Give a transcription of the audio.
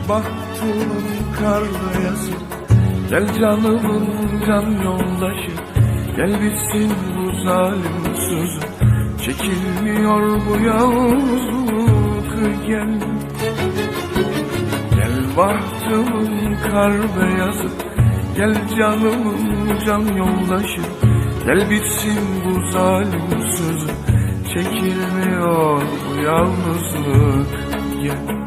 bahtımın kar beyazı, gel canımın can yoldaşı, gel bitsin bu zalim sözü, çekilmiyor bu yalnızlık. Gel, gel bahtımın kar beyazı, gel canımın can yoldaşı, gel bitsin bu zalim sözü, çekilmiyor bu yalnızlık. Gel.